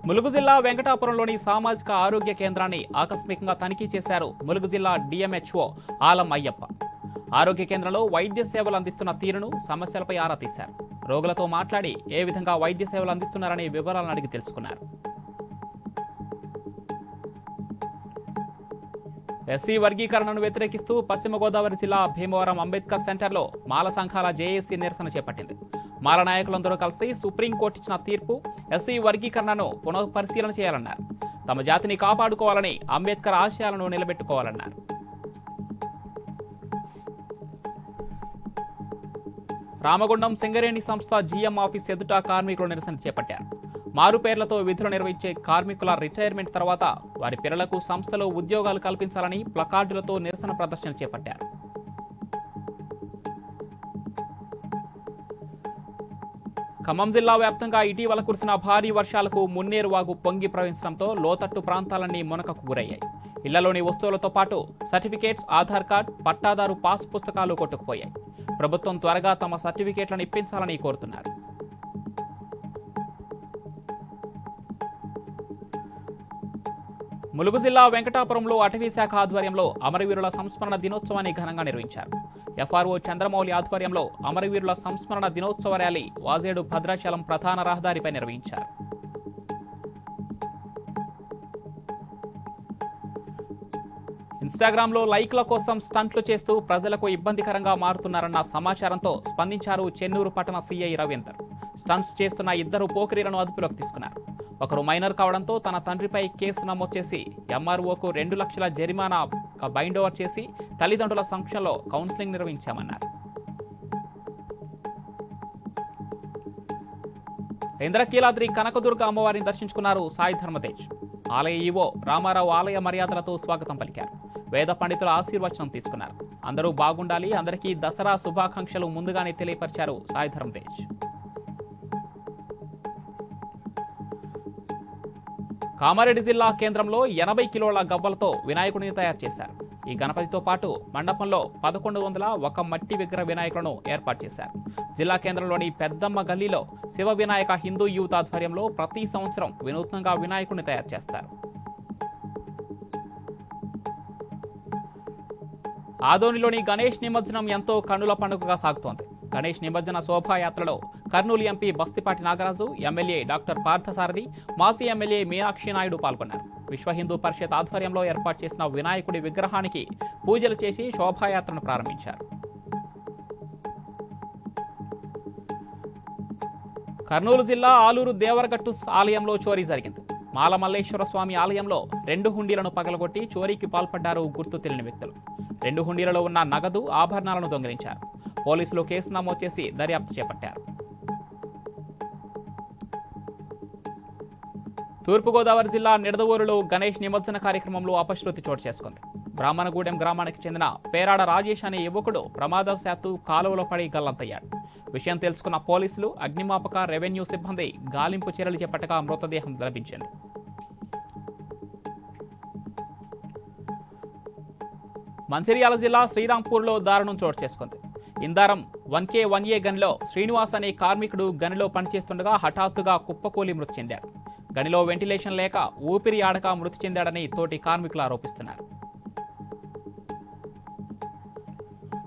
ములుగు జిల్లా వెంకటాపురంలోని సామాజిక ఆరోగ్య కేంద్రాన్ని ఆకస్మికంగా తనిఖీ చేశారు ములుగు జిల్లా డిఎంహెచ్ఓ ఆలం అయ్యప్ప. ఆరోగ్య కేంద్రంలో వైద్య సేవలు అందిస్తున్న తీరును, సమస్యలపై ఆరా తీశారు. రోగులతో మాట్లాడి ఏ విధంగా వైద్య సేవలు అందిస్తున్నారనే వివరాలను అడిగి తెలుసుకున్నారు. ఎస్సీ వర్గీకరణను వ్యతిరేకిస్తూ పశ్చిమ గోదావరి జిల్లా భీమవరం అంబేద్కర్ సెంటర్లో మాల సంఘాల జేఏసీ నిరసన చేపట్టింది. మాల నాయకులందరూ కలిసి సుప్రీంకోర్టు ఇచ్చిన తీర్పు ఎస్సీ వర్గీకరణను పునఃపరిశీలన చేయాలన్నారు. తమ జాతిని కాపాడుకోవాలని, అంబేద్కర్ ఆశయాలను నిలబెట్టుకోవాలన్నారు. రామగుండం సింగరేణి సంస్థ జీఎం ఆఫీస్ ఎదుట కార్మికులు నిరసన చేపట్టారు. మారు పేర్లతో విధులు నిర్వహించే కార్మికుల రిటైర్మెంట్ తర్వాత వారి పిల్లలకు సంస్థలో ఉద్యోగాలు కల్పించాలని ప్లకార్డులతో నిరసన ప్రదర్శన చేపట్టారు. ఖమ్మం జిల్లా వ్యాప్తంగా ఇటీవల కురిసిన భారీ వర్షాలకు మున్నేరు వాగు పొంగి ప్రవహించడంతో లోతట్టు ప్రాంతాలన్నీ మునకకు గురయ్యాయి. ఇళ్లలోని వస్తువులతో పాటు సర్టిఫికేట్స్, ఆధార్ కార్డ్, పట్టాదారు పాస్ పుస్తకాలు కొట్టుకుపోయాయి. ప్రభుత్వం త్వరగా తమ సర్టిఫికేట్లను ఇప్పించాలని కోరుతున్నారు. ములుగు జిల్లా వెంకటాపురంలో అటవీ శాఖ ఆధ్వర్యంలో అమరవీరుల సంస్మరణ దినోత్సవాన్ని ఘనంగా నిర్వహించారు. ఎఫ్ఆర్ఓ చంద్రమౌళి ఆధ్వర్యంలో అమరవీరుల సంస్మరణ దినోత్సవ ర్యాలీ వాజేడు భద్రాచలం ప్రధాన రహదారిపై నిర్వహించారు. ఇన్స్టాగ్రామ్లో లైక్ల కోసం స్టంట్లు చేస్తూ ప్రజలకు ఇబ్బందికరంగా మారుతున్నారన్న సమాచారంతో స్పందించారు చెన్నూరు పట్టణ సీఐ రవీందర్. స్టంట్స్ చేస్తున్న ఇద్దరు పోకిరీలను అదుపులోకి తీసుకున్నారు. ఒకరు మైనర్ కావడంతో తన తండ్రిపై కేసు నమోదు చేసి ఎంఆర్ఓకు 2 లక్షల జరిమానా బైండ్ ఓవర్ చేసి తల్లిదండ్రుల సమక్షంలో కౌన్సిలింగ్ నిర్వహించామన్నారు. ఇంద్రకీలాద్రి కనకదుర్గ అమ్మవారిని దర్శించుకున్నారు సాయి ధర్మతేజ్. ఆలయ ఈవో రామారావు ఆలయ మర్యాదలతో స్వాగతం పలికారు. వేద పండితుల ఆశీర్వచనం తీసుకున్నారు. అందరూ బాగుండాలి, అందరికీ దసరా శుభాకాంక్షలు ముందుగానే తెలియపరిచారు సాయి ధర్మతేజ్. కామారెడ్డి జిల్లా కేంద్రంలో 80 కిలోల గవ్వలతో వినాయకుడిని తయారు చేశారు. ఈ గణపతితో పాటు మండపంలో 1101 మట్టి విగ్రహ వినాయకులను ఏర్పాటు చేశారు. జిల్లా కేంద్రంలోని పెద్దమ్మ గల్లీలో శివ వినాయక హిందూ యూత్ ఆధ్వర్యంలో ప్రతి సంవత్సరం వినూత్నంగా వినాయకుడిని తయారు చేస్తారు. ఆదోనిలోని గణేష్ నిమజ్జనం ఎంతో కన్నుల పండుగగా సాగుతోంది. గణేష్ నిమజ్జన శోభాయాత్రలో Kurnool MP Bastipati Nagaraju, MLA doctor Parthasarathi, మాజీ ఎమ్మెల్యే మీనాక్షి నాయుడు పాల్గొన్నారు. విశ్వ హిందూ పరిషత్ ఆధ్వర్యంలో ఏర్పాటు చేసిన వినాయకుడి విగ్రహానికి పూజలు చేసి శోభాయాత్రను ప్రారంభించారు. కర్నూలు జిల్లా ఆలూరు దేవరగట్టు ఆలయంలో చోరీ జరిగింది. మాలమల్లేశ్వర స్వామి ఆలయంలో 2 హుండీలను పగలగొట్టి చోరీకి పాల్పడ్డారు గుర్తు తెలియని వ్యక్తులు. 2 హుండీలలో ఉన్న నగదు, ఆభరణాలను దొంగిలించారు. పోలీసులు కేసు నమోదు చేసి దర్యాప్తు చేపట్టారు. తూర్పుగోదావరి జిల్లా నిడదవోలులో గణేష్ నిమజ్జన కార్యక్రమంలో అపశృతి చోటు చేసుకుంది. బ్రాహ్మణగూడెం గ్రామానికి చెందిన పేరాడ రాజేష్ అనే యువకుడు ప్రమాదవశాత్తు కాలువలో పడి గల్లంతయ్యాడు. విషయం తెలుసుకున్న పోలీసులు, అగ్నిమాపక, రెవెన్యూ సిబ్బంది గాలింపు చర్యలు చేపట్టగా మృతదేహం లభించింది. మంచిర్యాల జిల్లా శ్రీరాంపూర్లో దారుణం చోటు చేసుకుంది. ఇందారం 1K1A గనిలో శ్రీనివాస్ అనే కార్మికుడు గనిలో పనిచేస్తుండగా హఠాత్తుగా కుప్పకూలి మృతి చెందాడు. గనిలో వెంటిలేషన్ లేక ఊపిరి ఆడక మృతి చెందాడని తోటి కార్మికులు ఆరోపిస్తున్నారు.